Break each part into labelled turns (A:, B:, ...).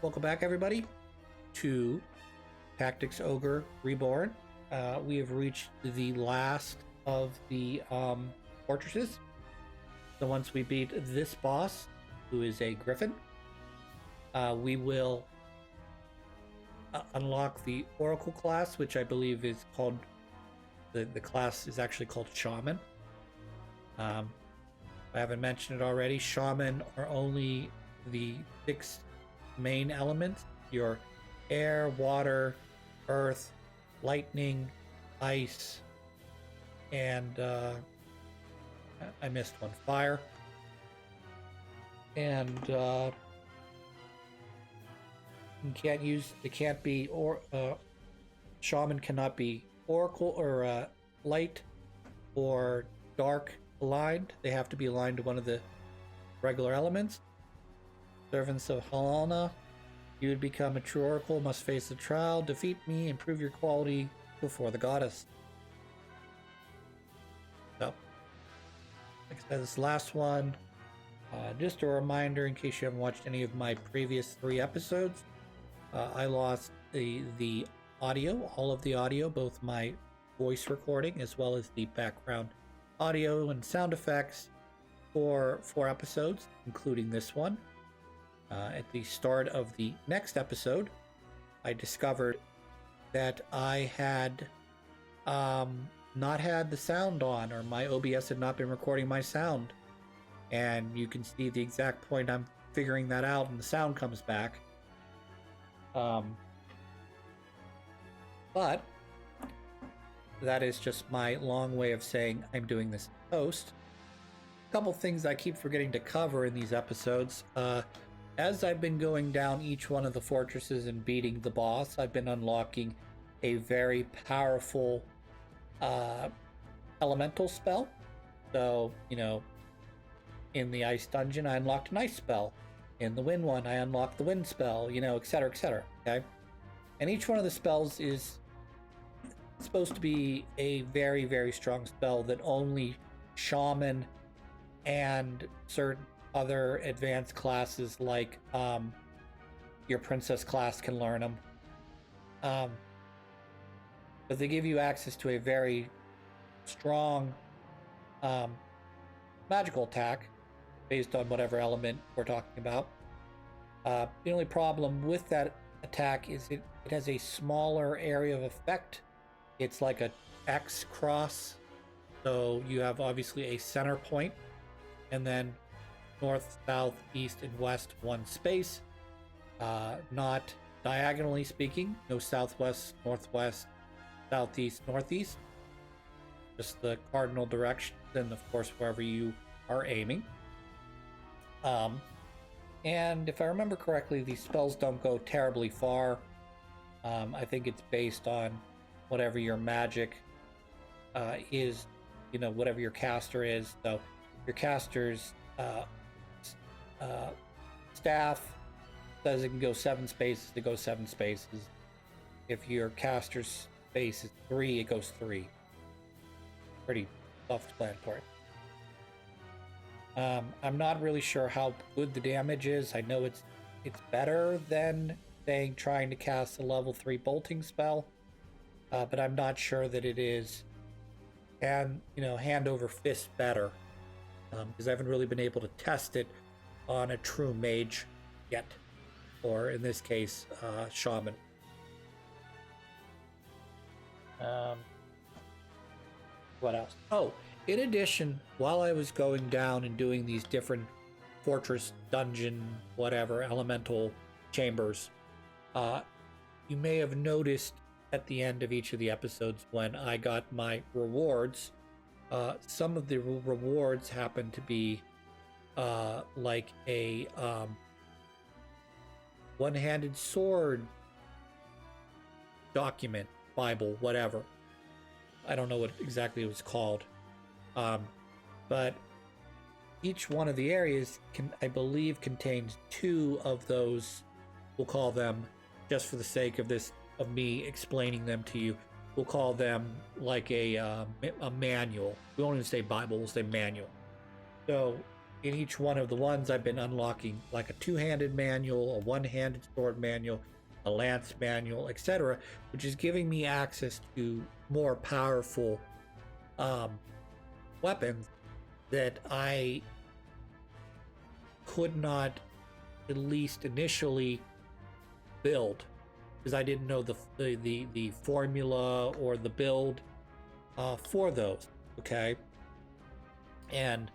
A: welcome back everybody to Tactics Ogre Reborn. We have reached the last of the fortresses. So once we beat this boss, who is a griffin, we will unlock the Oracle class, which I believe is called, the class is actually called Shaman. I haven't mentioned it already. Shaman are only the 6 main elements: your air, water, earth, lightning, ice, and I missed one, fire. And shaman cannot be oracle or light or dark aligned. They have to be aligned to one of the regular elements. Servants of Halana, you would become a true oracle, must face the trial, defeat me, improve your quality before the goddess. So, like I said, this last one, just a reminder in case you haven't watched any of my previous 3 episodes, I lost the audio, all of the audio, both my voice recording as well as the background audio and sound effects for 4 episodes, including this one. At the start of the next episode, I discovered that I had not had the sound on, or my OBS had not been recording my sound. And you can see the exact point I'm figuring that out, and the sound comes back. But that is just my long way of saying I'm doing this post. A couple things I keep forgetting to cover in these episodes. As I've been going down each one of the fortresses and beating the boss, I've been unlocking a very powerful elemental spell. So, in the ice dungeon, I unlocked an ice spell. In the wind one, I unlocked the wind spell, etc., etc. Okay? And each one of the spells is supposed to be a very, very strong spell that only shaman and certain other advanced classes like your princess class can learn them. But they give you access to a very strong magical attack based on whatever element we're talking about. The only problem with that attack is it has a smaller area of effect. It's like a X cross. So you have obviously a center point, and then north, south, east, and west, one space. Not diagonally speaking, no southwest, northwest, southeast, northeast. Just the cardinal direction, and of course wherever you are aiming. And if I remember correctly, these spells don't go terribly far. I think it's based on whatever your magic is, whatever your caster is. So your caster's staff says it can go 7 spaces, it goes 7 spaces. If your caster's space is 3, it goes 3. Pretty self-explanatory. I'm not really sure how good the damage is. I know it's better than trying to cast a level 3 bolting spell, but I'm not sure that it is, and hand over fist better, because I haven't really been able to test it on a true mage yet, or in this case, shaman. What else? Oh, in addition, while I was going down and doing these different fortress, dungeon, whatever, elemental chambers, you may have noticed at the end of each of the episodes when I got my rewards, some of the rewards happen to be like a one-handed sword document, Bible, whatever. I don't know what exactly it was called. But each one of the areas I believe contains 2 of those. We'll call them, just for the sake of me explaining them to you, we'll call them like a manual. We won't even say Bible, we'll say manual. So in each one of the ones, I've been unlocking like a two-handed manual, a one-handed sword manual, a lance manual, etc., which is giving me access to more powerful weapons that I could not, at least initially, build, because I didn't know the formula or the build for those. Okay, and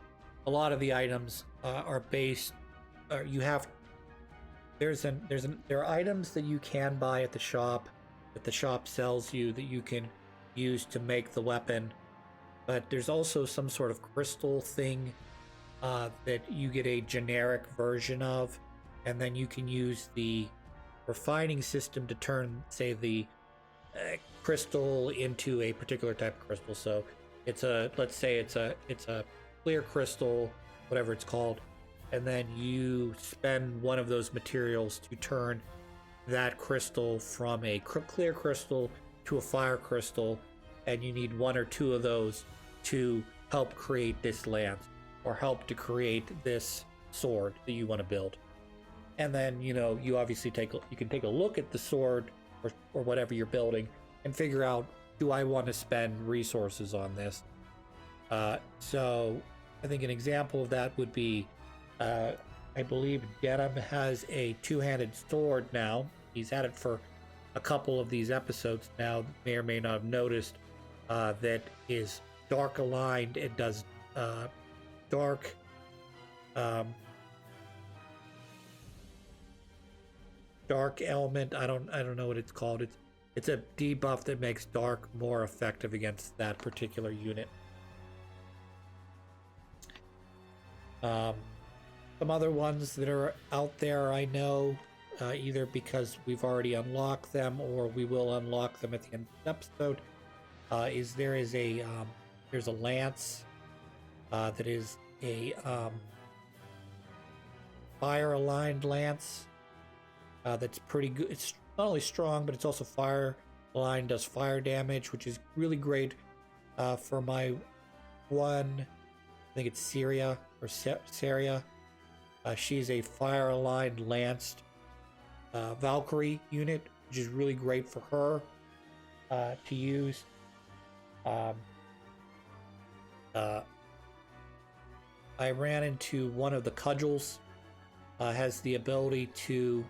A: a lot of the items are based. You have there are items that you can buy at the shop, that the shop sells you, that you can use to make the weapon, but there's also some sort of crystal thing that you get a generic version of, and then you can use the refining system to turn, say, the crystal into a particular type of crystal. So it's a, let's say it's a clear crystal, whatever it's called, and then you spend one of those materials to turn that crystal from a clear crystal to a fire crystal, and you need one or two of those to help create this lance or help to create this sword that you want to build. And then, you know, you obviously you can take a look at the sword or whatever you're building and figure out, do I want to spend resources on this? So I think an example of that would be, I believe Denim has a two-handed sword now. He's had it for a couple of these episodes now. May or may not have noticed that is dark aligned. It does dark dark element. I don't know what it's called. It's a debuff that makes dark more effective against that particular unit. Some other ones that are out there, I know, either because we've already unlocked them or we will unlock them at the end of the episode, there's a lance that is a fire aligned lance that's pretty good. It's not only strong, but it's also fire aligned, does fire damage, which is really great for my one, I think it's Syria or Saria. She's a fire aligned lanced Valkyrie unit, which is really great for her to use. I ran into one of the cudgels, has the ability to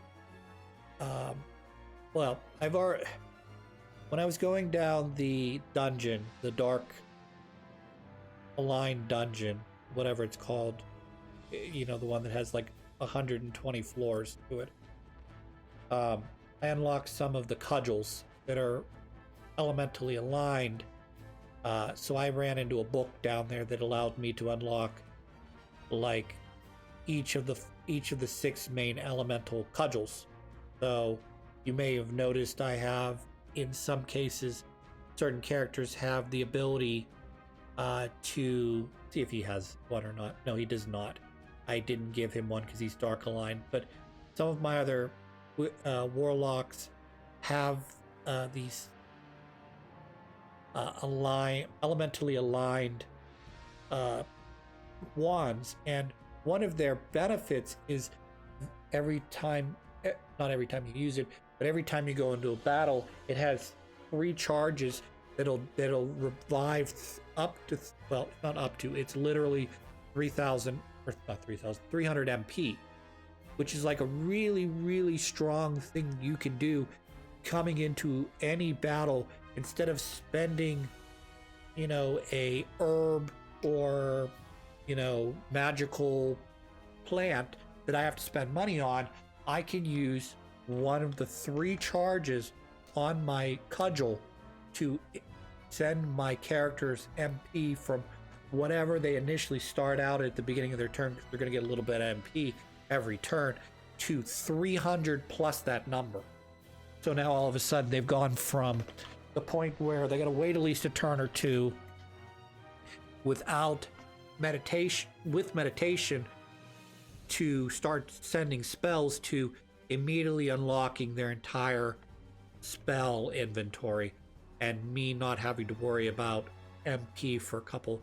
A: well, when I was going down the dungeon, the dark aligned dungeon, whatever it's called, you know, the one that has like 120 floors to it, I unlocked some of the cudgels that are elementally aligned. So I ran into a book down there that allowed me to unlock like each of the 6 main elemental cudgels. So you may have noticed I have, in some cases, certain characters have the ability to see if he has one or not. No, he does not. I didn't give him one because he's dark aligned, but some of my other warlocks have these elementally aligned wands, and one of their benefits is not every time you use it, but every time you go into a battle, it has 3 charges that'll revive up to, well, not up to, it's literally 300 MP, which is like a really, really strong thing you can do coming into any battle. Instead of spending, you know, a herb or, you know, magical plant that I have to spend money on, I can use one of the 3 charges on my cudgel to send my character's MP from whatever they initially start out at the beginning of their turn, because they're going to get a little bit of MP every turn, to 300 plus that number. So now all of a sudden they've gone from the point where they got to wait at least a turn or two without meditation, with meditation, to start sending spells, to immediately unlocking their entire spell inventory, and me not having to worry about MP for a couple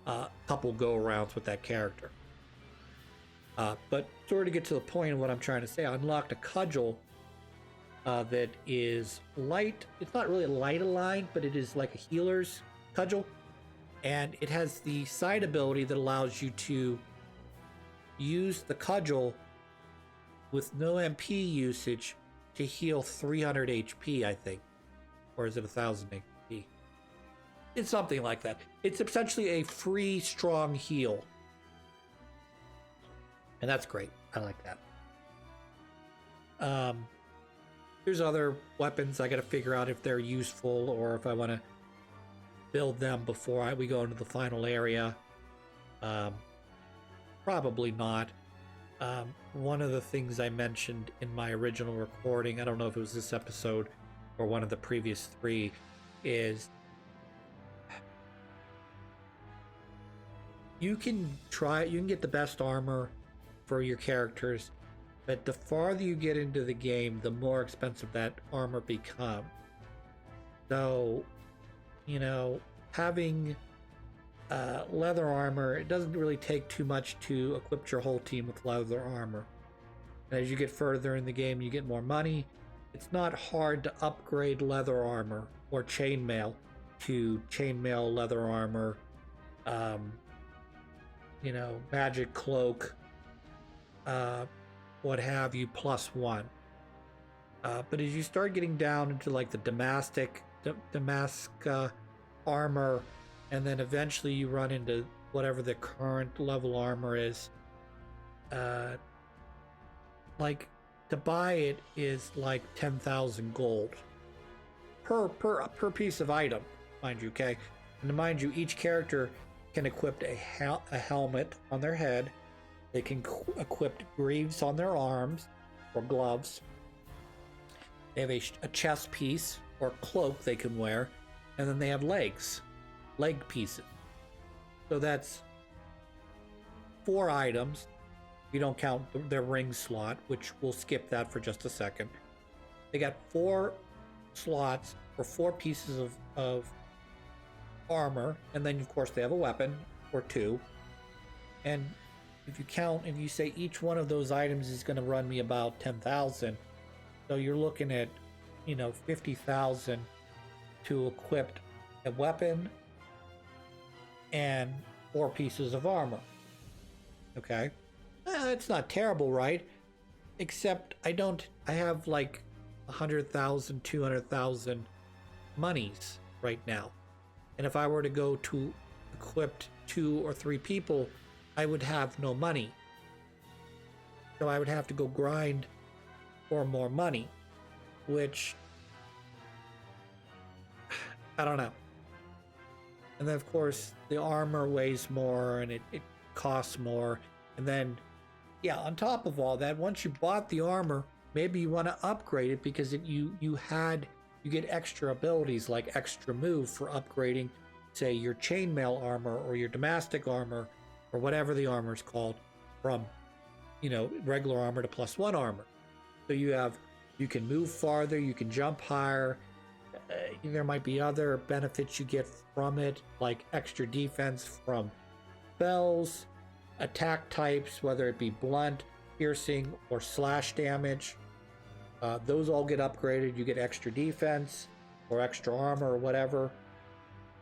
A: go arounds with that character. But sort of to get to the point of what I'm trying to say, I unlocked a cudgel that is light. It's not really light aligned, but it is like a healer's cudgel. And it has the side ability that allows you to use the cudgel with no MP usage to heal 300 HP, I think. Or is it 1000 HP? It's something like that. It's essentially a free, strong heal. And that's great. I like that. There's other weapons I got to figure out if they're useful or if I want to build them before we go into the final area. Probably not. One of the things I mentioned in my original recording, I don't know if it was this episode or one of the previous 3, is you can get the best armor for your characters, but the farther you get into the game, the more expensive that armor becomes. So, having leather armor, it doesn't really take too much to equip your whole team with leather armor. And as you get further in the game, you get more money. It's not hard to upgrade leather armor or chainmail to chainmail leather armor, magic cloak, what have you, +1. But as you start getting down into like the damask armor, and then eventually you run into whatever the current level armor is, like to buy it is like 10,000 gold per piece of item, mind you. Okay, and mind you, each character can equip a helmet on their head. They can equip greaves on their arms or gloves. They have a chest piece or cloak they can wear, and then they have leg pieces. So that's 4 items. You don't count their ring slot, which we'll skip that for just a second. They got 4 slots for 4 pieces of armor, and then of course they have a weapon or 2. And if you say each one of those items is going to run me about 10,000, so you're looking at 50,000 to equip a weapon and 4 pieces of armor. Okay, it's not terrible, right? Except I have like 100,000, 200,000 monies right now, and if I were to go to equip 2 or 3 people, I would have no money. So I would have to go grind for more money, which I don't know. And then of course the armor weighs more and it costs more. And then, yeah, on top of all that, once you bought the armor, maybe you want to upgrade it because you get extra abilities like extra move for upgrading, say, your chainmail armor or your damastic armor or whatever the armor is called, from regular armor to +1 armor. So you can move farther, you can jump higher. There might be other benefits you get from it, like extra defense from spells, attack types, whether it be blunt, piercing, or slash damage. Those all get upgraded. You get extra defense or extra armor or whatever,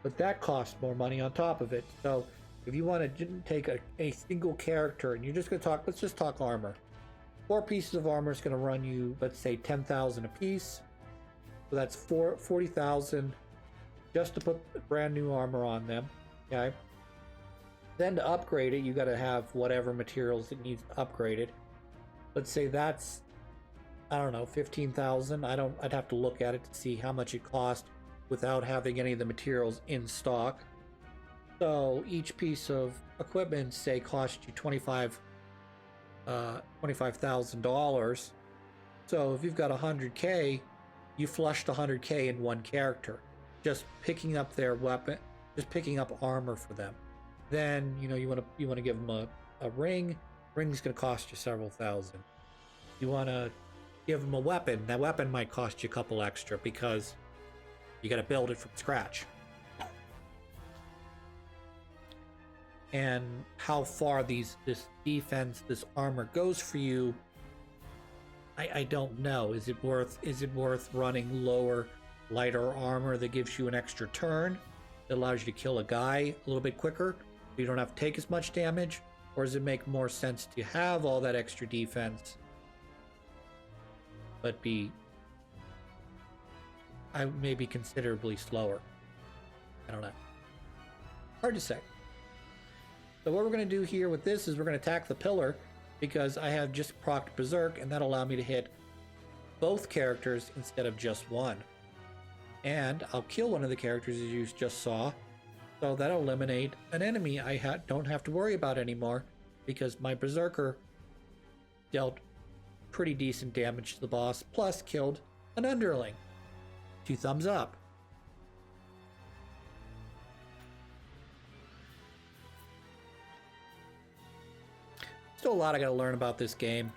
A: but that costs more money on top of it. So if you want to take a single character and you're just going to let's just talk armor. 4 pieces of armor is going to run you, let's say, 10,000 a piece. So that's 40,000 just to put brand new armor on them. Okay. Then to upgrade it, you got to have whatever materials it needs upgraded. Let's say that's, I don't know, 15,000. I'd have to look at it to see how much it cost without having any of the materials in stock. So each piece of equipment, say, cost you $25,000. So if you've got 100K, you flushed 100K in one character, just picking up their weapon, just picking up armor for them. Then you want to give them a ring. Ring's going to cost you several thousand. You want to give them a weapon. That weapon might cost you a couple extra because you got to build it from scratch. and how far this defense, this armor goes for you, I don't know. Is it worth running lower, lighter armor that gives you an extra turn, that allows you to kill a guy a little bit quicker, so you don't have to take as much damage? Or does it make more sense to have all that extra defense, but maybe considerably slower? I don't know. Hard to say. So what we're going to do here with this is we're going to attack the pillar, because I have just procced Berserk, and that'll allow me to hit both characters instead of just one. And I'll kill one of the characters, as you just saw, so that'll eliminate an enemy I don't have to worry about anymore, because my Berserker dealt pretty decent damage to the boss, plus killed an underling. 2 thumbs up. Still a lot I gotta learn about this game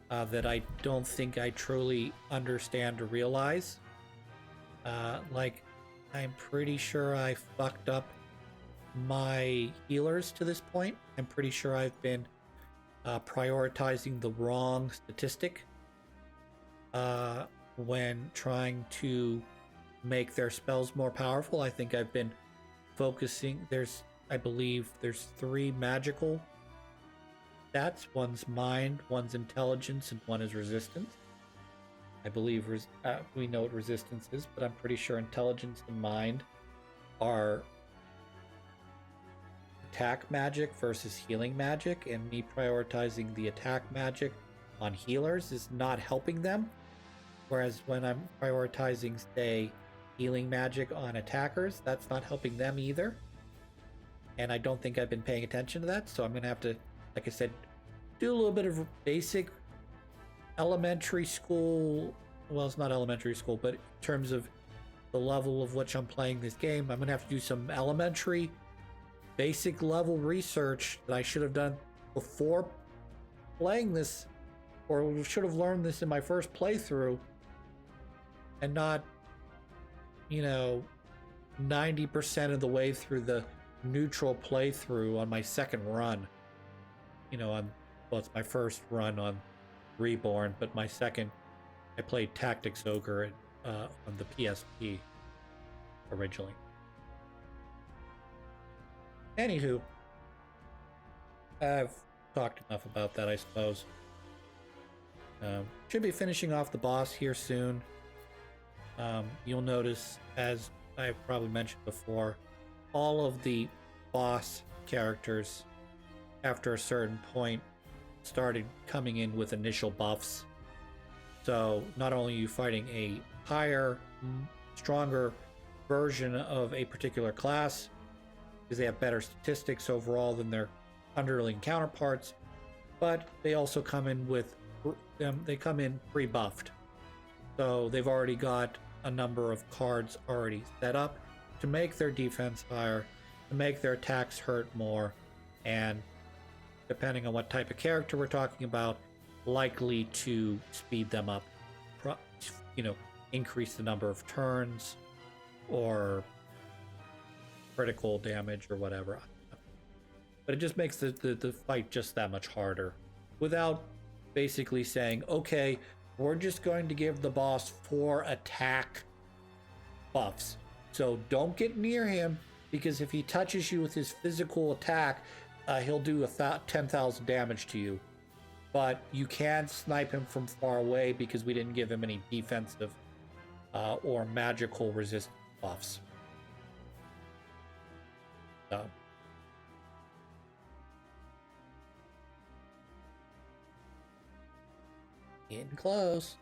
A: that I don't think I truly understand or realize. Like, I'm pretty sure I fucked up my healers to this point. I'm pretty sure I've been prioritizing the wrong statistic when trying to make their spells more powerful. I think I've been focusing. I believe there's 3 magical stats. One's mind, one's intelligence, and one is resistance. I believe we know what resistance is, but I'm pretty sure intelligence and mind are attack magic versus healing magic, and me prioritizing the attack magic on healers is not helping them. Whereas when I'm prioritizing, say, healing magic on attackers, that's not helping them either. And I don't think I've been paying attention to that, so I'm going to have to, like I said, do a little bit of basic elementary school. Well, it's not elementary school, but in terms of the level of which I'm playing this game, I'm going to have to do some elementary, basic level research that I should have done before playing this, or should have learned this in my first playthrough, and not, 90% of the way through the neutral playthrough on my second run. It's my first run on Reborn, but my second, I played Tactics Ogre on the PSP originally. Anywho, I've talked enough about that, I suppose. Should be finishing off the boss here soon. You'll notice, as I've probably mentioned before, all of the boss characters, after a certain point, started coming in with initial buffs. So not only are you fighting a higher, stronger version of a particular class, because they have better statistics overall than their underling counterparts, but they also come in with pre-buffed. So they've already got a number of cards already set up to make their defense higher, to make their attacks hurt more, and depending on what type of character we're talking about, likely to speed them up, increase the number of turns or critical damage or whatever. But it just makes the fight just that much harder, without basically saying, okay, we're just going to give the boss 4 attack buffs, so don't get near him, because if he touches you with his physical attack, he'll do 10,000 damage to you. But you can't snipe him from far away because we didn't give him any defensive or magical resistance buffs. So. Getting close.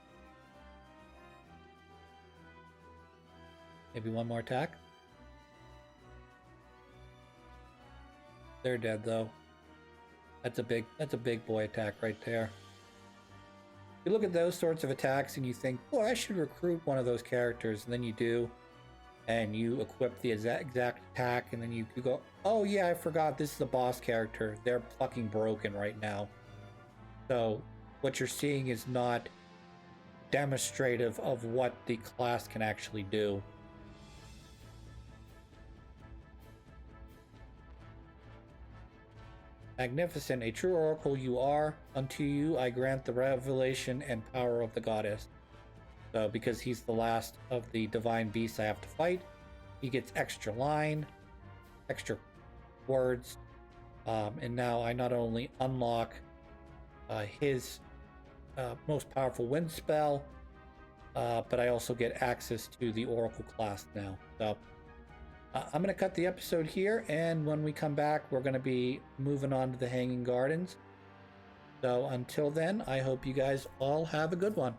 A: Maybe one more attack. They're dead though. That's a big boy attack right there. You look at those sorts of attacks and you think, boy, I should recruit one of those characters, and then you do, and you equip the exact attack, and then you go, oh yeah, I forgot this is the boss character. They're fucking broken right now. So what you're seeing is not demonstrative of what the class can actually do. 。Magnificent, a true oracle you are. Unto you I grant the revelation and power of the goddess. So because he's the last of the divine beasts I have to fight, he gets extra line, extra words, and now I not only unlock his most powerful wind spell, but I also get access to the oracle class now. So I'm going to cut the episode here, and when we come back, we're going to be moving on to the Hanging Gardens. So until then, I hope you guys all have a good one.